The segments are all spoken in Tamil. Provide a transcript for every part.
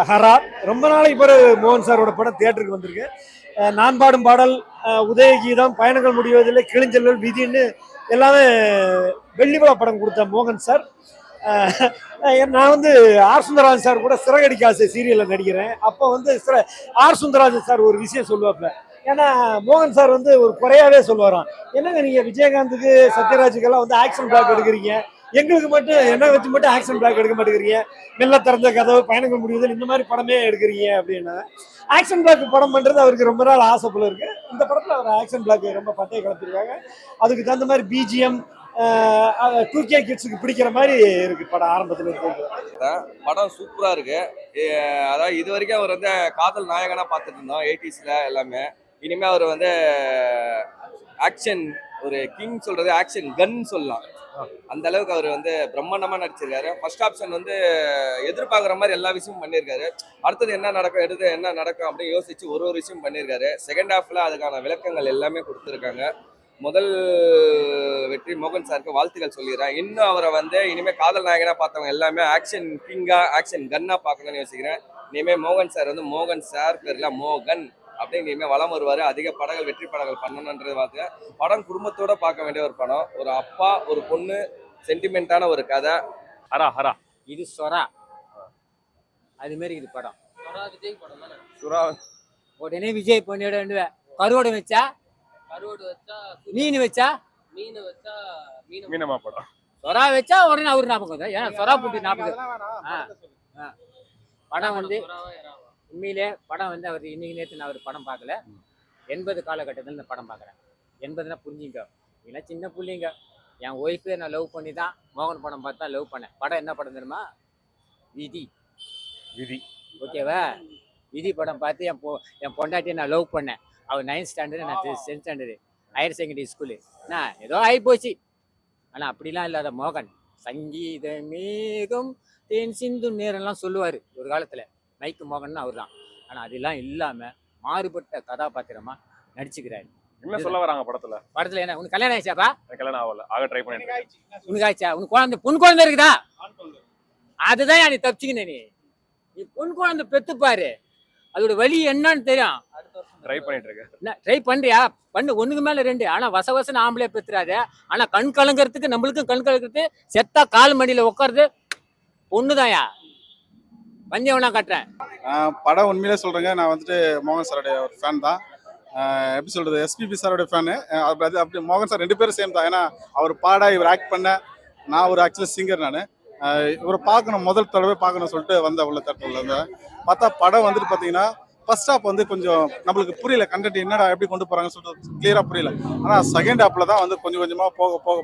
ஹரா. ரொம்ப நாளைக்கு பிறகு மோகன் சாரோட படம் தியேட்டருக்கு வந்திருக்கு. நான் பாடும் பாடல், உதயகீதம், பயணங்கள் முடிவதில்லை, கிளிஞ்சல்கள், விதின்னு எல்லாமே வெள்ளி விழா படம் கொடுத்த மோகன் சார். நான் வந்து ஆர் சுந்தரராஜன் சார் கூட சிறகடிக்க ஆசை சீரியலில் நடிக்கிறேன். அப்போ வந்து ஆர் சுந்தரராஜன் சார் ஒரு விஷயம் சொல்லுவாப்ல. ஏன்னா மோகன் சார் வந்து ஒரு குறையாவே சொல்லுவாராம், என்னங்க நீங்கள் விஜயகாந்துக்கு சத்யராஜுக்கெல்லாம் வந்து ஆக்ஷன் பிளாக் எடுக்கிறீங்க, எங்களுக்கு மட்டும் என்ன வச்சு மட்டும் ஆக்ஷன் பிளாக் எடுக்க மாட்டேங்கிறீங்க, மெல்ல திறந்த கதவு, பயணங்கள் முடிவுதல், இந்த மாதிரி படமே எடுக்கிறீங்க அப்படின்னா. ஆக்ஷன் பிளாக் படம் பண்ணுறது அவருக்கு ரொம்ப நாள் ஆசை போல இருக்கு. இந்த படத்தில் அவர் ஆக்ஷன் பிளாக் ரொம்ப பட்டையை கலந்துருக்காங்க. அதுக்கு தகுந்த மாதிரி பிஜிஎம் 2K கிட்ஸுக்கு பிடிக்கிற மாதிரி இருக்கு படம். ஆரம்பத்தில் இருக்கு படம் சூப்பரா இருக்கு. அதாவது இது வரைக்கும் அவர் வந்து காதல் நாயகனா பார்த்துட்டு இருந்தோம் 80ஸ்ல எல்லாமே. இனிமே அவர் வந்து ஆக்ஷன் ஒரு கிங் சொல்றது ஆக்ஷன் கன் சொல்லலாம். அந்த அளவுக்கு அவர் வந்து பிரம்மாண்டமா நடிச்சிருக்காரு. ஃபர்ஸ்ட் ஆப்ஷன் வந்து எதிர்பார்க்குற மாதிரி எல்லா விஷயமும் பண்ணியிருக்காரு. அடுத்தது என்ன நடக்கும், எடுத்து என்ன நடக்கும் அப்படின்னு யோசிச்சு ஒரு விஷயம் பண்ணியிருக்காரு. செகண்ட் ஹாஃப்ல அதுக்கான விளக்கங்கள் எல்லாமே கொடுத்துருக்காங்க. முதல் வெற்றி மோகன் சாருக்கு வாழ்த்துக்கள் சொல்லிடுறேன். இன்னும் அவரை வந்து இனிமேல் காதல் நாயகனா பார்த்தவங்க எல்லாமே ஆக்ஷன் கிங்கா ஆக்ஷன் கன்னா பார்க்கணும்னு யோசிக்கிறேன். இனிமேல் மோகன் சார் வந்து மோகன் சார் பேர்ல மோகன் அப்படின்னு இனிமேல் வளம் வருவார். அதிக படங்கள் வெற்றி படங்கள் பண்ணணுன்றது பார்த்து படம் குடும்பத்தோட பார்க்க வேண்டிய ஒரு படம். ஒரு அப்பா ஒரு பொண்ணு சென்டிமெண்டான ஒரு கதை. ஹரா ஹரா இது சொரா அது மாதிரி இது படம். விஜய் படம் தானே. சுறா உடனே விஜய் பண்ணிவிட கருவோடு வச்சா கருவாடு வச்சா மீன் வச்சா மீன் வச்சா மீனமா படம். சொரா வச்சா உடனே அவரு ஞாபகம் தான். ஏன்னா சொரா போட்டு ஞாபகம். படம் வந்து உண்மையிலே படம் வந்து அவர் இன்னைக்கு நேற்று நான் அவர் படம் பார்க்கல. 80 காலகட்டத்தில் இந்த படம் பார்க்குறேன். 80னா புரிஞ்சுங்க, ஏன்னா சின்ன பிள்ளைங்க. என் ஒய்ஃபே நான் லவ் பண்ணி தான் மோகன் படம் பார்த்தா லவ் பண்ணேன். படம் என்ன படம் தெரியுமா? விதி. விதி ஓகேவா? விதி படம் பார்த்து என் பொண்டாட்டியை நான் லவ் பண்ணேன். அவர் 9th ஸ்டாண்டர்டு, நான் 10th standard, higher secondary school. நான் ஏதோ ஆகிப்போச்சு. ஆனால் அப்படிலாம் இல்லாத மோகன் சங்கீத மேகம் தேன் சிந்து நேரெல்லாம் சொல்லுவார் ஒரு காலத்தில். மைக்கு மோகன் அவர் தான். ஆனால் அதெல்லாம் இல்லாமல் மாறுபட்ட கதாபாத்திரமாக நடிச்சுக்கிறாரு. என்ன சொல்ல வராங்க படத்துல? என்ன உனக்கு கல்யாணம் ஆயிடுச்சாப்பா? கல்யாணம் ஆகல, ஆக ட்ரை பண்ணிட்டு. உனக்கு ஆயிடுச்சா? உனக்கு குழந்தை பொன் குழந்தை இருக்குதா? அதுதான் நீ தப்பிச்சுக்கின. நீ பொன் குழந்தை பெத்துப்பாரு, அதோட வலி என்னன்னு தெரியும். ட்ரை பண்ணிட்டு இருக்க. ட்ரை பண்றியா? பண்ணு, ஒண்ணுக்கு மேல 2. ஆனா வசவசன ஆம்பளை பெத்துறாத. ஆனா கண் கலங்கறதுக்கு நம்மளுக்கும் கண் கலங்கிறது செத்தா கால் மடியில உட்காருது பொண்ணுதாயா. பஞ்சவனா கட்டுறேன். படம் உண்மையிலே சொல்றேங்க. நான் வந்துட்டு மோகன் சாரோடைய ஒரு ஃபேன் தான். எப்படி சொல்றது, எஸ்பிபி சாரோட ஃபேனு. அப்படி மோகன் சார் 2 பேரும் சேம் தான். ஏன்னா அவர் பாட, இவர் ஆக்ட் பண்ண. நான் ஒரு ஆக்சுவலி சிங்கர். நான் இவரை பார்க்கணும், முதல் தடவை பார்க்கணும்னு சொல்லிட்டு வந்த உள்ள தேட்டரில் இருந்தேன். பார்த்தா படம் வந்துட்டு பார்த்தீங்கன்னா ஃபர்ஸ்ட் ஹாப் வந்து கொஞ்சம் நம்மளுக்கு புரியல, கண்டென்ட் என்னடா எப்படி கொண்டு போகிறாங்கன்னு சொல்லிட்டு கிளியராக புரியல. ஆனால் செகண்ட் ஹாப்பில் தான் வந்து கொஞ்சம் கொஞ்சமாக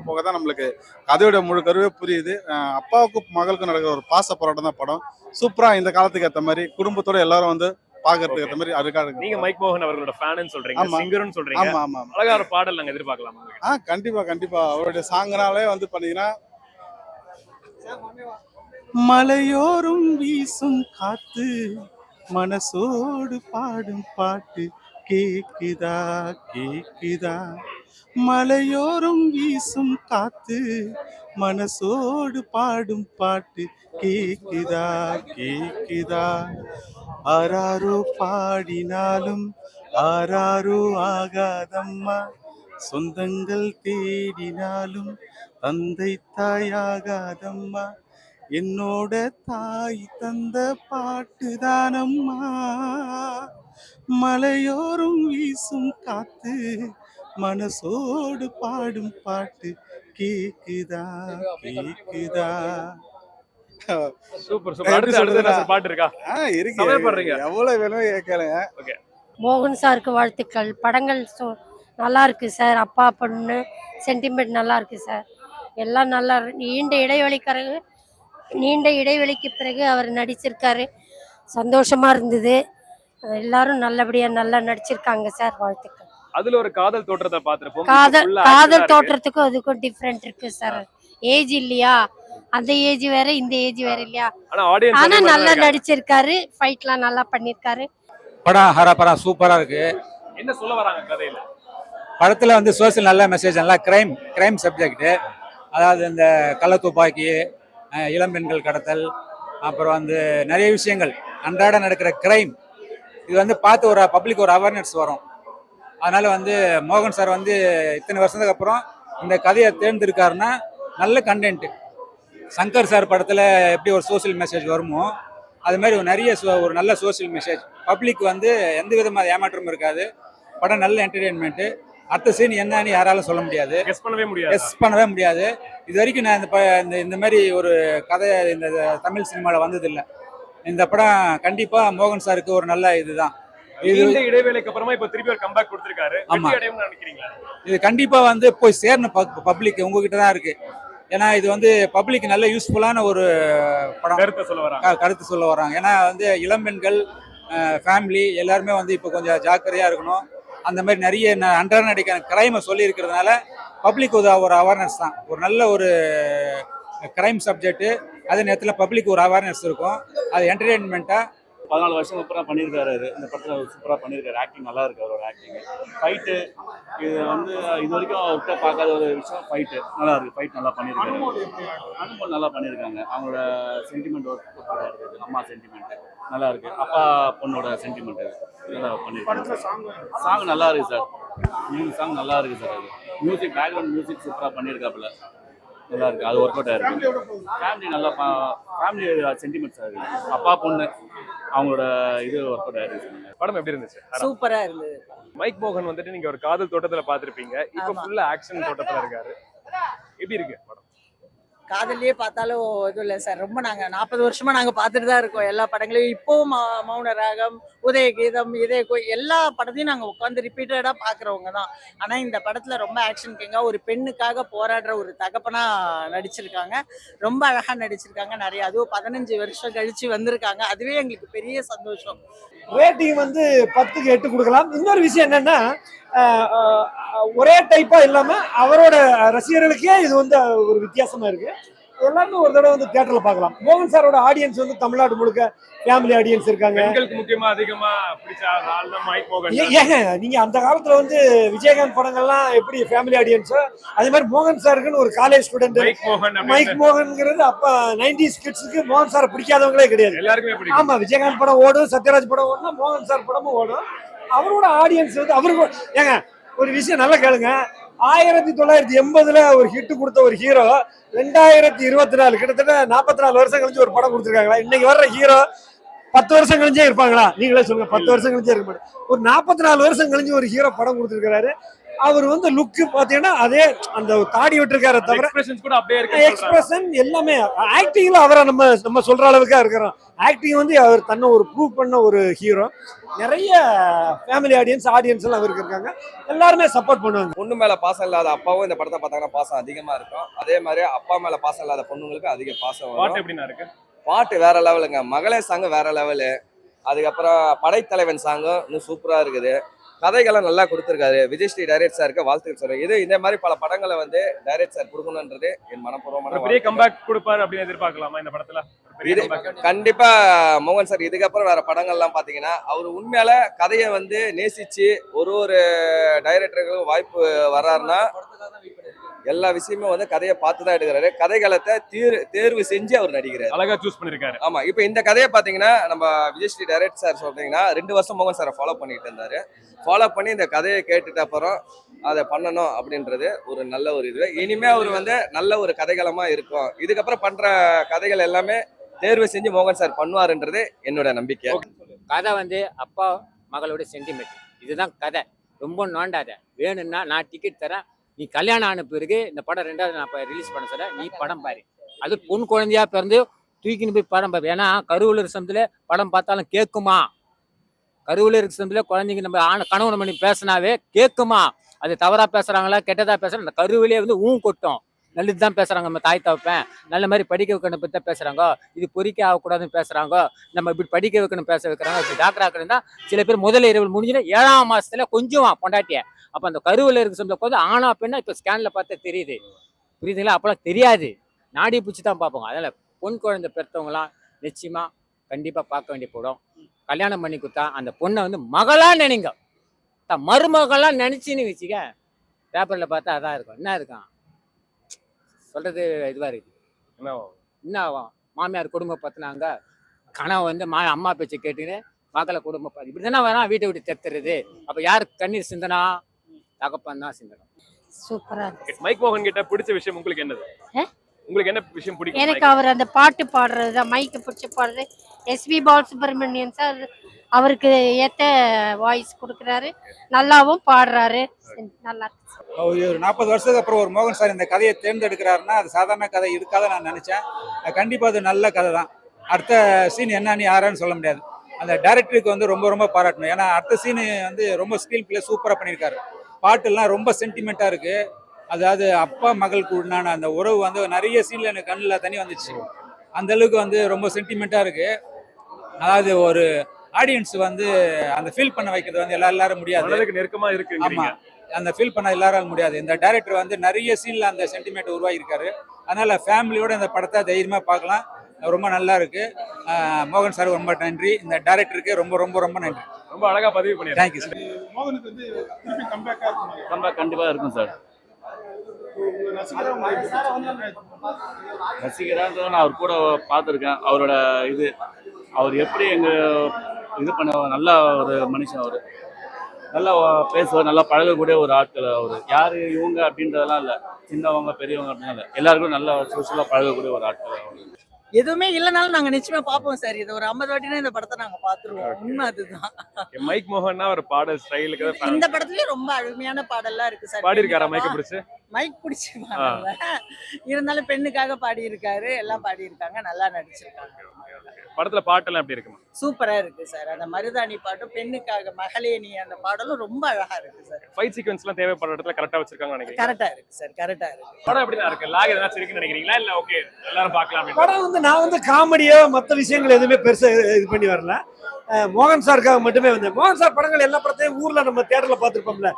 போக தான் நம்மளுக்கு கதையோட முழு கருவே புரியுது. அப்பாவுக்கும் மகளுக்கும் நடக்கிற ஒரு பாச போராட்டம் தான் படம். சூப்பராக இந்த காலத்துக்கு ஏற்ற மாதிரி குடும்பத்தோட எல்லாரும் வந்து பாக்குறதுக்கு ஏற்ற மாதிரி அதுக்காக. நீங்க மைக் மோகன் அவர்களோட ஃபேன்னு சொல்றீங்க, சிங்கர்னு சொல்றீங்க. ஆமா ஆமா, அழகா ஒரு பாடல் நாங்க எதிர்பார்க்கலாம். கண்டிப்பா அவருடைய சாங்கனாலே வந்து பாத்தீங்கன்னா மலையோரும் வீசும் காத்து மனசோடு பாடும் பாட்டு கேக்குதா கேக்குதா. மலையோரும் வீசும் காத்து மனசோடு பாடும் பாட்டு கேக்குதா கேக்குதா. ஆராரோ பாடினாலும் ஆராரோ ஆகாதம்மா, சொந்தங்கள் தேடினாலும் தந்தை தாயாகாதம்மா, என்னோட தாய் தந்த பாட்டு தானம்மா. மலையோரும் வீசும் காத்து மனசோடு பாடும் பாட்டு கேக்குதா கேக்குதா. Super super. அடுத்து பாட்டு இருக்கா? இருக்கு, எவ்வளவு வேணும் கேட்கலங்க. ஓகே, மோகன் சாருக்கு வாழ்த்துக்கள். படங்கள் நல்லா இருக்கு சார். அப்பா பொண்ணு சென்டிமெண்ட் நல்லா இருக்கு சார். எல்லாம் நல்லா நீண்ட இடைவெளிக்கு பிறகு அவர் நடிச்சிருக்காரு. சந்தோஷமா இருந்தது. எல்லாரும் நல்லபடியா நல்லா நடிச்சிருக்காங்க சார். வாழ்த்துக்கள். அதுல ஒரு காதல் தோற்றத்தை பார்த்திருப்போம். காதல் தோற்றத்துக்கும் அதுக்கும் டிஃபரெண்ட் இருக்கு சார். ஏஜ் இல்லையா, அந்த ஏஜ் வேற இந்த ஏஜ் வேற இல்லையா. ஆனா நல்லா நடிச்சிருக்காரு. ஃபைட்லாம் நல்லா பண்ணிருக்காரு. படம் ஹரா சூப்பரா இருக்கு. என்ன சொல்ல வராங்க கதையில? படத்துல வந்து சோசியல் நல்ல மெசேஜ், நல்லா கிரைம் சப்ஜெக்ட். அதாவது இந்த கள்ள துப்பாக்கி, இளம்பெண்கள் கடத்தல், அப்புறம் வந்து நிறைய விஷயங்கள் அன்றாட நடக்கிற கிரைம் இது வந்து பார்த்து ஒரு பப்ளிக் ஒரு அவேர்னஸ் வரும். அதனால வந்து மோகன் சார் வந்து இத்தனை வருஷத்துக்கு அப்புறம் இந்த கதையை தேர்ந்தெடுக்காருன்னா நல்ல கண்டென்ட். சங்கர் சார் படத்தில் எப்படி ஒரு சோசியல் மெசேஜ் வருமோ அது மாதிரி ஒரு நல்ல சோசியல் மெசேஜ். பப்ளிக் வந்து எந்த விதமாக ஏமாற்றமும் இருக்காது. படம் நல்ல என்டர்டெயின்மெண்ட்டு. அடுத்த சீன் என்னன்னு யாராலும் சொல்ல முடியாது, கெஸ் பண்ணவே கெஸ் பண்ணவே முடியாது. இது வரைக்கும் நான் இந்த மாதிரி ஒரு கதை இந்த தமிழ் சினிமாவில் வந்ததில்லை. இந்த படம் கண்டிப்பாக மோகன் சாருக்கு ஒரு நல்ல இதுதான். இந்த இடைவேளைக்கு அப்புறமா இப்ப திருப்பி ஒரு கம்பேக் கொடுத்திருக்காரு. ஆமா. வெற்றி அடையும்னு நினைக்கிறீங்களா? இது கண்டிப்பா வந்து போய் சேரணும் பப்ளிக் உங்ககிட்ட தான் இருக்கு. ஏன்னா இது வந்து பப்ளிக் நல்ல யூஸ்ஃபுல்லான ஒரு படம். கருத்து சொல்ல வராங்க. ஏன்னா வந்து இளம்பெண்கள், ஃபேமிலி எல்லாருமே வந்து இப்போ கொஞ்சம் ஜாக்கிரதையா இருக்கணும். அந்த மாதிரி நிறைய அன்றாட நடிக்கிற கிரைமை சொல்லி இருக்கிறதுனால பப்ளிக் ஒரு அவேர்னஸ் தான். ஒரு நல்ல ஒரு கிரைம் சப்ஜெக்ட். அதே நேரத்தில் பப்ளிக் ஒரு அவேர்னஸ் இருக்கும். அது என்டர்டெயின்மெண்ட்டாக 14 வருஷம் சூப்பராக பண்ணியிருக்காரு. இந்த படத்தில் சூப்பராக பண்ணியிருக்காரு. ஆக்டிங் நல்லா இருக்கு அவரோட ஆக்டிங். ஃபைட்டு இது வந்து இது வரைக்கும் அவர்கிட்ட பார்க்காத ஒரு விஷயம். ஃபைட்டு நல்லா இருக்கு. ஃபைட் நல்லா பண்ணியிருக்காரு. அனுபவம் நல்லா பண்ணியிருக்காங்க. அவங்களோட சென்டிமெண்ட் ஒரு சூப்பராக இருக்குது. அம்மா சென்டிமெண்ட் நல்லா இருக்கு. அப்பா பொண்ணோட சென்டிமெண்ட் இதெல்லாம் பண்ணியிருக்காங்க. சாங் நல்லா இருக்கு சார். 3 சாங் நல்லா இருக்கு சார். அது மியூசிக், பேக்ரவுண்ட் மியூசிக் சூப்பராக பண்ணியிருக்காப்புல. நல்லா இருக்கு. அது ஒர்க் அவுட் ஆயிருக்கு. ஃபேமிலி நல்லா ஃபேமிலி சென்டிமெண்ட்ஸ் ஆகுது. அப்பா பொண்ணு அவங்களோட இது ஒர்க் அவுட் ஆயிருக்கு. படம் எப்படி இருந்துச்சு? சூப்பரா இருந்தது. மைக் மோகன் வந்துட்டு நீங்க ஒரு காதல் தோட்டத்துல பாத்திருப்பீங்க. இப்ப ஃபுல்லா ஆக்ஷன் தோட்டத்துல இருக்காரு. எப்படி இருக்கு படம்? காதலியே பார்த்தாலும் இதுவும் இல்லை சார். ரொம்ப நாங்க 40 வருஷமா நாங்க பார்த்துட்டு தான் இருக்கோம் எல்லா படங்களையும். இப்போவும் மௌன ராகம், உதயகீதம், எல்லா படத்தையும் நாங்க உட்காந்து ரிப்பீட்டடா பாக்குறவங்க தான். ஆனா இந்த படத்துல ரொம்ப ஆக்ஷன் கிங்கா ஒரு பெண்ணுக்காக போராடுற ஒரு தகப்பனா நடிச்சிருக்காங்க. ரொம்ப அழகா நடிச்சிருக்காங்க. நிறைய அதுவும் 15 வருஷம் கழிச்சு வந்திருக்காங்க. அதுவே எங்களுக்கு பெரிய சந்தோஷம். ரேட்டிங் வந்து 10க்கு 8 கொடுக்கலாம். இன்னொரு விஷயம் என்னன்னா ஒரே டைப்பா இல்லாம அவரோட ரசிகர்களுக்கே இது வந்து ஒரு வித்தியாசமா இருக்கு. எல்லாமே ஒரு தடவை வந்து தியேட்டர்ல பார்க்கலாம். மோகன் சாரோட ஆடியன்ஸ் வந்து தமிழ்நாடு முழுக்க ஃபேமிலி ஆடியன்ஸ் இருக்காங்க. பெண்களுக்கு முக்கியமா அதிகமா பிடிச்ச ஆள் தான் மைக் மோகன். ஏங்க நீங்க அந்த காலத்துல வந்து விஜயகாந்த் படங்கள்லாம் எப்படி ஃபேமிலி ஆடியன்ஸோ அதே மாதிரி மோகன் சாருக்குன்னு ஒரு காலேஜ் ஸ்டூடெண்ட் மைக் மோகன்ங்கிறது அப்ப 90s கிட்ஸுக்கு மோகன் சாரை பிடிக்காதவங்களே கிடையாது. எல்லாருக்குமே பிடிக்கும். ஆமா, விஜயகாந்த் படம் ஓடும், சத்யராஜ் படம் ஓடும், மோகன் சார் படமும் ஓடும். அவரோட ஆடியன்ஸ் வந்து அவருக்கு ஏங்க ஒரு விஷயம் நல்லா கேளுங்க. 1980ல ஒரு ஹிட் கொடுத்த ஒரு ஹீரோ 2024 கிட்டத்தட்ட 44 வருஷம் கழிஞ்சு ஒரு படம் கொடுத்துருக்காங்களா? இன்னைக்கு வர்ற ஹீரோ 10 வருஷம் கழிஞ்சே இருப்பாங்களா? நீங்களே சொல்லுங்க. 10 வருஷம் கழிஞ்சே இருக்க மாட்டேன். ஒரு 44 வருஷம் கழிஞ்சு ஒரு ஹீரோ படம் கொடுத்துருக்காரு. அவர் வந்து லுக்கு பாத்தீங்கன்னா அதே அந்த தாடி விட்டுருக்காரு தவிர எக்ஸ்பிரஷன்ஸ் கூட அப்படியே இருக்கு. எக்ஸ்பிரஷன் எல்லாமே ஆக்டிங்ல அவரை நம்ம சொல்ற அளவுக்கு இருக்கிறோம். ஆக்டிங் வந்து அவர் தன்னை ஒரு ப்ரூவ் பண்ண ஒரு ஹீரோ. நிறைய ஃபேமிலி ஆடியன்ஸ் எல்லாம் அவருக்கு இருக்காங்க. எல்லாருமே சப்போர்ட் பண்ணுவாங்க. பொண்ணு மேல பாசம் இல்லாத அப்பாவும் இந்த படத்தை பார்த்தாங்கன்னா பாசம் அதிகமா இருக்கும். அதே மாதிரி அப்பா மேல பாசம் இல்லாத பொண்ணுங்களுக்கு அதிக பாசம் பாட்டு வரும். எப்படின்னா இருக்கு? பாட்டு வேற லெவலுங்க. மகளே சாங் வேற லெவலு. அதுக்கப்புறம் படைத்தலைவன் சாங்கும் இன்னும் சூப்பரா இருக்குது. கதைகளை நல்லா கொடுத்துருக்காரு. விஜய் ஸ்ரீ டைரக்ட் சாருக்கு வாழ்த்துக்கள் சொல்றேன். இந்த மாதிரி பல படங்களை வந்து டைரக்ட் சார் கொடுக்கணுன்றது என் மனப்பூர்வமான பெரிய கம்பேக் கொடுப்பாரு அப்படின்னு எதிர்பார்க்கலாமா இந்த படத்துல? கண்டிப்பா மோகன் சார் இதுக்கப்புறம் வேற படங்கள்லாம் பாத்தீங்கன்னா அவர் உண்மையால கதையை வந்து நேசிச்சு ஒரு டைரக்டர்களுக்கும் வாய்ப்பு வர்றாருன்னா எல்லா விஷயமும் வந்து கதையை பார்த்துதான் எடுக்கிறாரு. கதைகளத்தை தேர்வு செஞ்சு அவர் நடிக்கிறார். அழகா சூஸ் பண்ணிருக்காரு. ஆமா, இப்ப இந்த கதையை பாத்தீங்கன்னா நம்ம விஜய் ஸ்ரீ டைரக்ட் சார் சொல்றீங்கன்னா 2 வருஷம் மோகன் சாரை ஃபாலோ பண்ணிட்டு இருந்தாரு. ஃபாலோ பண்ணி இந்த கதையை கேட்டுட்ட அப்புறம் அதை பண்ணணும் அப்படின்றது ஒரு நல்ல ஒரு இது. இனிமே அவர் வந்து நல்ல ஒரு கதைகளமா இருக்கும். இதுக்கப்புறம் பண்ற கதைகள் எல்லாமே தேர்வு செஞ்சு மோகன் சார் பண்ணுவாருன்றது என்னோட நம்பிக்கை. கதை வந்து அப்பா மகளோட சென்டிமெண்ட் இதுதான் கதை. ரொம்ப நோண்டாத. வேணும்னா நான் டிக்கெட் தரேன், நீ கல்யாணம் ஆன பிறகு இந்த படம் 2வது நான் ரிலீஸ் பண்ண சொல்ல நீ படம் பாரு. அது பொன் குழந்தையா பிறந்து தூக்கின்னு போய் படம் பாரு. ஏன்னா கருவில் இருக்க படம் பார்த்தாலும் கேட்குமா? கருவில் இருக்க குழந்தைங்க நம்ம கணவன் மணி பேசினாவே கேட்குமா? அது தவறா பேசுறாங்களா கெட்டதா பேசுறாங்க? அந்த கருவிலே வந்து கொட்டும். நல்லது தான் பேசுறாங்க. நம்ம தாய் தவப்பேன் நல்ல மாதிரி படிக்க வைக்கணும் பற்றி தான் பேசுறாங்க. இது பொறிக்க ஆகக்கூடாதுன்னு பேசுறாங்க. நம்ம இப்படி படிக்க வைக்கணும் பேச வைக்கிறாங்க. இப்படி டாக்டர் ஆக்கணும் தான் சில பேர் முதல்ல இரவு முடிஞ்சுன்னா 7ஆம் மாசத்துல கொஞ்சம் பொண்டாட்டிய. அப்போ அந்த கருவில் இருக்க சமயத்தில் உட்காந்து ஆனா பெண்ணா இப்போ ஸ்கேனில் பார்த்தா தெரியுது. புரியுதுங்களா? அப்போலாம் தெரியாது. நாடி பூச்சி தான் பார்ப்போங்க. அதனால் பொன் குழந்தை பெற்றவங்களாம் நிச்சயமா கண்டிப்பாக பார்க்க வேண்டிய படம். கல்யாணம் பண்ணி கொடுத்தா அந்த பொண்ணை வந்து மகளா நினைங்க, மருமகளாம் நினைச்சின்னு வச்சுக்க. பேப்பரில் பார்த்தா அதான் இருக்கும். என்ன இருக்கும் சொல்றது இதுவாக இருக்குது. என்ன ஆகும்? மாமியார் குடும்பம் பார்த்தினாங்க கனவு வந்து அம்மா பேச்சு கேட்டுன்னு மக்களை குடும்பம் இப்படி தானே வேணாம் வீட்டை விட்டு தெத்துறது. அப்போ யார் கண்ணீர் சிந்தனா? தகப்பன் தான் சிந்தனம். சூப்பரா இருக்கு. மைக் மோகன் கிட்ட பிடிச்ச விஷயம் உங்களுக்கு என்னது? உங்களுக்கு என்ன விஷயம் பிடிக்கும்? எனக்கு அவர் அந்த பாட்டு பாடுறது தான் மைக்கு பிடிச்சி பாடுறது. எஸ்பி பாலசுப்ரமணியன் சார் அவருக்கு ஏத்த வாய்ஸ் கொடுக்குறாரு, நல்லாவும் பாடுறாரு, நல்லா இருக்கு. ஒரு 40 வருஷத்துக்கு அப்புறம் ஒரு மோகன் சார் இந்த கதையை தேர்ந்தெடுக்கிறாருன்னா அது சாதாரண கதை இருக்காத நான் நினைச்சேன். கண்டிப்பா அது நல்ல கதை தான். அடுத்த சீன் என்னன்னு யாரான்னு சொல்ல முடியாது. அந்த டைரக்டருக்கு வந்து ரொம்ப ரொம்ப பாராட்டணும். ஏன்னா அடுத்த சீனு வந்து ரொம்ப ஸ்கிரீன் பிளே சூப்பராக பண்ணியிருக்காரு. பாட்டுலாம் ரொம்ப சென்டிமெண்ட்டாக இருக்கு. அதாவது அப்பா மகளுக்கு உண்டான அந்த உறவு வந்து நிறைய சீன்ல எனக்கு கண்ணில் தண்ணி வந்துச்சு. அந்த அளவுக்கு வந்து ரொம்ப சென்டிமெண்ட்டாக இருக்கு. அதாவது ஒரு ஆடியன்ஸ் வந்து அந்த ஃபீல் பண்ண வைக்கிறது வந்து எல்லாரும் முடியாது. நெருக்கமா இருக்கு. ஆமா, அந்த ஃபீல் பண்ண எல்லாராலும் முடியாது. இந்த டைரக்டர் வந்து நிறைய சீன்ல அந்த சென்டிமெண்ட் உருவாகியிருக்காரு. அதனால ஃபேமிலியோட இந்த படத்தை தைரியமா பார்க்கலாம். ரொம்ப நல்லா இருக்கு. மோகன் சார் ரொம்ப நன்றி. இந்த டைரக்டருக்கு ரொம்ப ரொம்ப ரொம்ப நன்றி. ரொம்ப அழகா பதிவு பண்ணிருக்கீங்க. Thank you sir. மோகனுக்கு வந்து திருப்பி கம்பேக்கா இருக்கும். கம்பேக் கண்டிப்பாக இருக்கும் சார். ரசிகராக நான் அவர் கூட பார்த்துருக்கேன். அவரோட அவர் எப்படி இது பண்ண நல்ல ஒரு மனுஷன். அவர் நல்லா பேசுவார், நல்லா பழகக்கூடிய ஒரு ஆட்கள். அவர் யார் இவங்க அப்படின்றதெல்லாம் இல்லை, சின்னவங்க பெரியவங்க அப்படின்னா இல்லை, எல்லாருக்கும் நல்லா சோஷியலாக பழகக்கூடிய ஒரு ஆட்கள் அவர். எதுவுமே இல்லைனாலும் நாங்க நிச்சயமா பார்ப்போம் சார். இது ஒரு 50 வாட்டினா இந்த படத்தை நாங்க பாத்துருவோம். உண்மை அதுதான். மைக் மோகன்னா ஒரு பாடல் ஸ்டைலுக்கு இந்த படத்துலயே ரொம்ப அருமையான பாடல்லாம் இருக்கு சார். பாடி இருக்காரா மைக் பிடிச்சு? மைக் பிடிச்சி பாடல, இருந்தாலும் பெண்ணுக்காக பாடி இருக்காரு, எல்லாம் பாடி இருக்காங்க, நல்லா நடிச்சிருக்காங்க. படத்துல பாட்டெல்லாம் எப்படி இருக்கு? சூப்பரா இருக்கு சார். அந்த மருதாணி பாட்டும் பெண்ணுக்காக மகளே நீ அந்த பாடலும் ரொம்ப அழகா இருக்கு சார். ஃபைட் சீக்வென்ஸ்லாம் தேவைப்படுற இடத்துல கரெக்டா வச்சிருக்காங்கன்னு நினைக்கிறேன். கரெக்டா இருக்கு சார், கரெக்டா இருக்கு. படம் எப்படி இருக்கு? லாக் எதனா இருக்குன்னு நினைக்கிறீங்களா இல்ல ஓகே எல்லாரும் பார்க்கலாம்? படம் வந்து நான் வந்து காமெடியோ மற்ற விஷயங்கள் எதுவுமே பெருசா இது பண்ணி வரல. மோகன் சாருக்காக மட்டுமே வந்தேன். மோகன் சார் படங்கள் எல்லா படத்தையும் ஊர்ல நம்ம தியேட்டர்ல பார்த்துருப்போம்ல.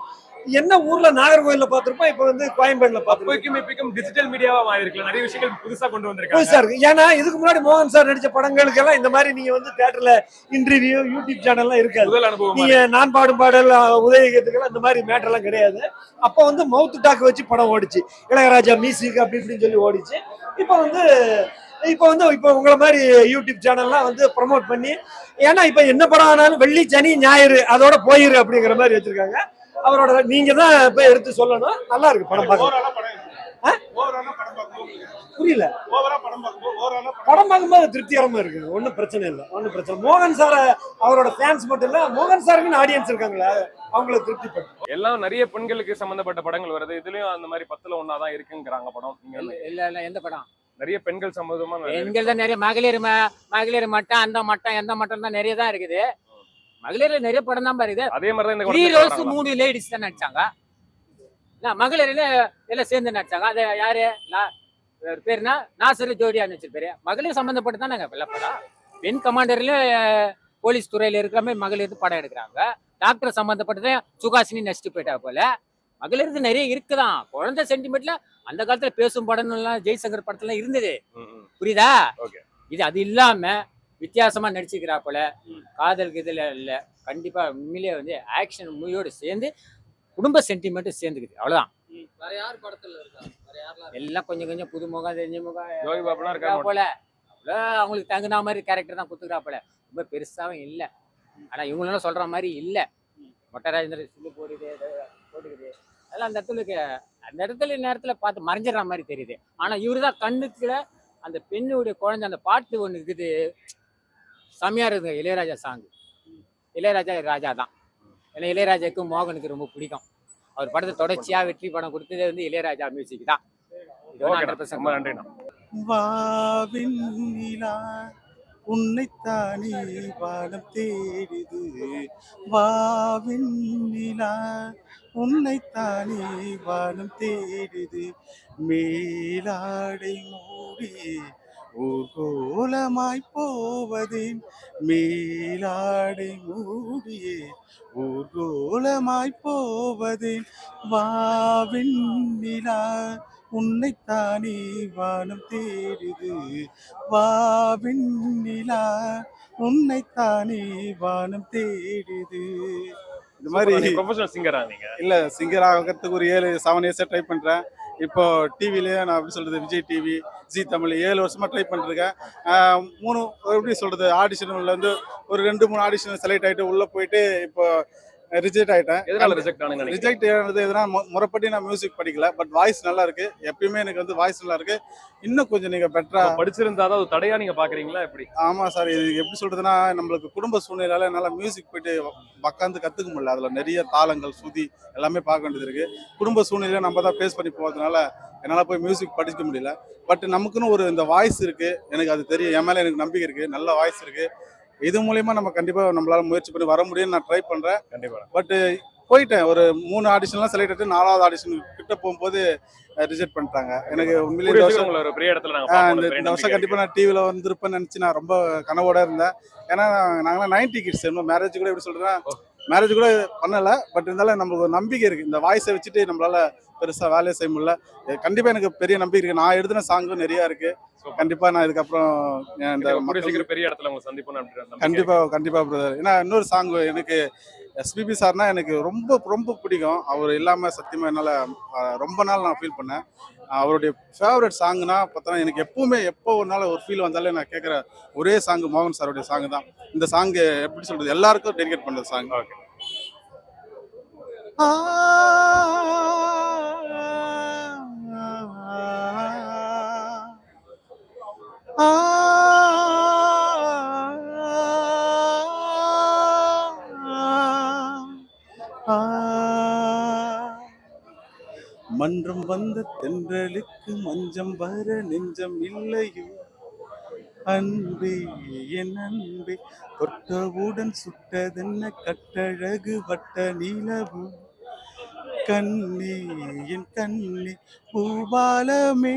என்ன ஊர்ல நாகர்கோயில்ல பார்த்திருப்போம், இப்ப வந்து கோயம்பேடுல பார்த்திருப்போம். இப்போக்கும் டிஜிட்டல் மீடியாவா மாறி இருக்கு. நிறைய விஷயங்கள் புதுசா கொண்டு வந்திருக்காங்க. புதுசா இருக்கு. ஏன்னா இதுக்கு முன்னாடி மோகன் சார் நடிச்ச படங்களுக்கு எல்லாம் இந்த மாதிரி நீங்க வந்து தியேட்டர்ல இன்டர்வியூ யூடியூப் சேனல்லாம் இருக்காது. முதல் அனுபவம். நீங்க நான் பாடும் பாடல் உதயகத்துக்கெல்லாம் இந்த மாதிரி மேட்டர் எல்லாம் கிடையாது. அப்ப வந்து மவுத் டாக் வச்சு படம் ஓடிச்சு. இளையராஜா மியூசிக் அப்படி இப்படின்னு சொல்லி ஓடிச்சு. இப்போ உங்களை மாதிரி யூடியூப் சேனல்லாம் வந்து ப்ரமோட் பண்ணி, ஏன்னா இப்ப என்ன படம் ஆனாலும் வெள்ளி சனி ஞாயிறு அதோட போயிரு அப்படிங்கிற மாதிரி வச்சிருக்காங்க. அவரோட நீங்க தான் இப்ப எடுத்து சொல்லணும். நல்லா இருக்கு படம் பார்க்க. புரியல. படம் பார்க்கும்போது திருப்திகரமா இருக்கு. ஒன்னும் பிரச்சனை இல்லை, ஒன்னும் பிரச்சனை. மோகன் சார அவரோட ஃபேன்ஸ் மட்டும் இல்ல, மோகன் சாருக்குன்னு ஆடியன்ஸ் இருக்காங்களா, அவங்களை திருப்திப்படும். எல்லாம் நிறைய பெண்களுக்கு சம்பந்தப்பட்ட படங்கள் வருது. இதுலயும் அந்த மாதிரி 10ல 1 தான் இருக்குங்கிறாங்க படம். இல்ல எந்த படம்? நிறைய பெண்கள் சம்பந்தமா பெண்கள் தான் நிறைய. மகளிர் மட்டம் அந்த மட்டம் எந்த மட்டம் தான் நிறைய தான் இருக்குது. மகளிர்ல நிறைய படம் தான் பாருது. அதே மாதிரி தான் 3 லேடிஸ் தான் நடிச்சாங்க. மகளிர்ல எல்லாம் சேர்ந்து நடிச்சாங்க. அது யாரு பேருனா நாசர் ஜோடியா நடிச்சிருப்பாரு. மகளிர் சம்பந்தப்பட்டு தான் நாங்க படம். பெண் கமாண்டர்ல போலீஸ் துறையில இருக்கிற மாதிரி மகளிர் படம் எடுக்கிறாங்க. டாக்டர் சம்பந்தப்பட்டது சுகாசினி நடிச்சுட்டு போயிட்டா போல. மகளிருக்கு நிறைய இருக்குதான். குழந்தை சென்டிமெண்ட்ல அந்த காலத்துல பேசும் படம் எல்லாம் ஜெய்சங்கர் படத்துல இருந்தது. புரியுதா? இது அது இல்லாம வித்தியாசமா நடிச்சுக்கிறா போல. காதலுக்கு இதுல இல்ல. கண்டிப்பா உண்மையிலேயே வந்து ஆக்ஷன் மூவியோடு சேர்ந்து குடும்ப சென்டிமெண்ட் சேர்ந்துக்குது. அவ்வளவுதான். வேற யார் படத்துல இருக்கா? எல்லாம் கொஞ்சம் கொஞ்சம் புதுமுகம் தெரிஞ்ச முகம் ஜோதி பாபுலாம் இருக்கா போல. அவங்களுக்கு தகுந்த மாதிரி கேரக்டர் தான் குத்துக்கிறா போல. ரொம்ப பெருசாவும் இல்லை. ஆனா இவங்களெல்லாம் சொல்ற மாதிரி இல்லை. மொட்டராஜேந்திர சொல்லு போட்டுக்குது அதெல்லாம் அந்த இடத்துல நேரத்துல பார்த்து மறைஞ்சிடற மாதிரி தெரியுது. ஆனா இவருதான் கண்ணுக்குள்ள அந்த பெண்ணுடைய குழந்தை அந்த பாட்டு ஒண்ணு இருக்குது, செமையா இருக்குது. இளையராஜா சாங். இளையராஜா ராஜா தான். ஏன்னா இளையராஜாவுக்கு மோகனுக்கு ரொம்ப பிடிக்கும். அவர் படத்தை தொடர்ச்சியா வெற்றி படம் கொடுத்ததே வந்து இளையராஜா மியூசிக் தான். உன்னைத்தானே வானம் தேடுது, வாவின் நிலா உன்னைத்தானே வானம் தேடுது, மேலாடை மூடி ஊர்கோலமாய் போவதேன், மேலாடை மூடியே ஊர்கோலமாய் போவதேன், வாவின் நிலா உன்னைத்தானே வானம் தேடுது, வாவின் நிலா உன்னைத்தானே வானம் தேடுது. இந்த மாதிரி ப்ரொஃபஷனல் சிங்கரா நீங்க? இல்ல, சிங்கர் ஆகிறதுக்கு ஒரு 7-7 இயர்ஸா ட்ரை பண்றேன். இப்போ டிவிலேயே நான் எப்படி சொல்றது விஜய் டிவி, ஜி தமிழ் 7 வருஷமா ட்ரை பண்ணிருக்கேன். 3 எப்படி சொல்றது ஆடிஷன்ல இருந்து ஒரு 2-3 ஆடிஷன் செலக்ட் ஆயிட்டு உள்ள போயிட்டு இப்போ ரிஜெக்ட் ஆயிட்டேன். எதனால ரிஜெக்ட் ஆனீங்க நினைக்கிறீங்க? ரிஜெக்ட் ஆனது எதுனா முறைப்படி நான் மியூசிக் படிக்கல. பட் வாய்ஸ் நல்லா இருக்கு. எப்பயுமே எனக்கு வந்து வாய்ஸ் நல்லா இருக்கு. இன்னும் கொஞ்சம் நீங்க பெட்டரா படிச்சிருந்தா தான் அது தடையா நீங்க பாக்குறீங்களா எப்படி? ஆமா சார். இது எப்படி சொல்றதுன்னா நம்மளுக்கு குடும்ப சூழ்நிலையால என்னால மியூசிக் போயிட்டு உட்காந்து கத்துக்க முடியல. அதுல நிறைய தாளங்கள் சுதி எல்லாமே பார்க்க வேண்டியது இருக்கு. குடும்ப சூழ்நிலையை நம்ம தான் ஃபேஸ் பண்ணி போறதுனால என்னால போய் மியூசிக் படிக்க முடியல. பட் நமக்குன்னு ஒரு இந்த வாய்ஸ் இருக்கு. எனக்கு அது தெரியும். என் மேல எனக்கு நம்பிக்கை இருக்கு. நல்ல வாய்ஸ் இருக்கு. இது மூலியமா நம்ம கண்டிப்பா நம்மளால முயற்சி பண்ணி வர முடியும்னு நான் ட்ரை பண்றேன். கண்டிப்பா. பட் போயிட்டேன். ஒரு 3 ஆடிஷன்லாம் செலக்ட் ஆகிட்டு 4வது ஆடிஷன் கிட்ட போகும்போது ரிஜெக்ட் பண்ணிட்டாங்க. எனக்கு உண்மையிலேயே இந்த வருஷம் உங்களை ஒரு பெரிய இடத்துல நாங்க பார்ப்போம். இந்த வருஷம் கண்டிப்பா நான் டிவியில் வந்திருப்பேன்னு நினச்சி நான் ரொம்ப கனவோட இருந்தேன். ஏன்னா நாங்களாம் 90 கிட்ஸ். இன்னும் மேரேஜ் கூட எப்படி சொல்றேன்னா மேரேஜ் கூட பண்ணலை. பட் இருந்தாலும் நம்மளுக்கு ஒரு நம்பிக்கை இருக்கு. இந்த வாய்ஸை வச்சுட்டு நம்மளால பெருசா வேலையை செய்ய முடியல. கண்டிப்பா எனக்கு பெரிய நம்பிக்கை இருக்கு. நான் எழுதின சாங்கும் நிறைய இருக்கு. கண்டிப்பா நான் இதுக்கப்புறம் இந்த சீக்கிரம் பெரிய இடத்துல உங்களை சந்திப்போம். கண்டிப்பா பிரதர். ஏன்னா இன்னொரு சாங் எனக்கு எஸ்பிபி சார்னா எனக்கு ரொம்ப ரொம்ப பிடிக்கும். அவர் இல்லாம சத்தியமா என்னால ரொம்ப நாள் நான் ஃபீல் பண்ணேன். அவருடைய ஃபேவரட் சாங்னா பார்த்தா எனக்கு எப்பவுமே எப்போ ஒரு நாள் ஒரு ஃபீல் வந்தாலே நான் கேட்குற ஒரே சாங் மோகன் சாருடைய சாங் தான். இந்த சாங் எப்படி சொல்றது எல்லாருக்கும் டெடிகேட் பண்ற சாங். மன்றம் வந்த தென்றலுக்கு மஞ்சம் வர நெஞ்சம் இல்லையோ அன்பே என் அன்பே தொட்டவுடன் சுட்டதென்ன கட்டழகு வட்ட நிலவு கண்ணே என் கண்ணே பூபாலமே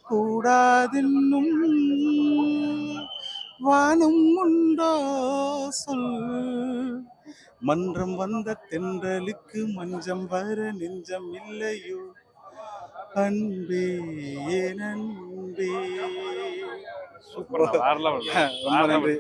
கூடாதென்னும் வானம் உண்டோ சொல் மன்றம் வந்த தென்றலுக்கு மஞ்சம் வர நெஞ்சம் இல்லையோ அன்பே என் அன்பே. சூப்பர். வேற லெவல். ரொம்ப நன்றி.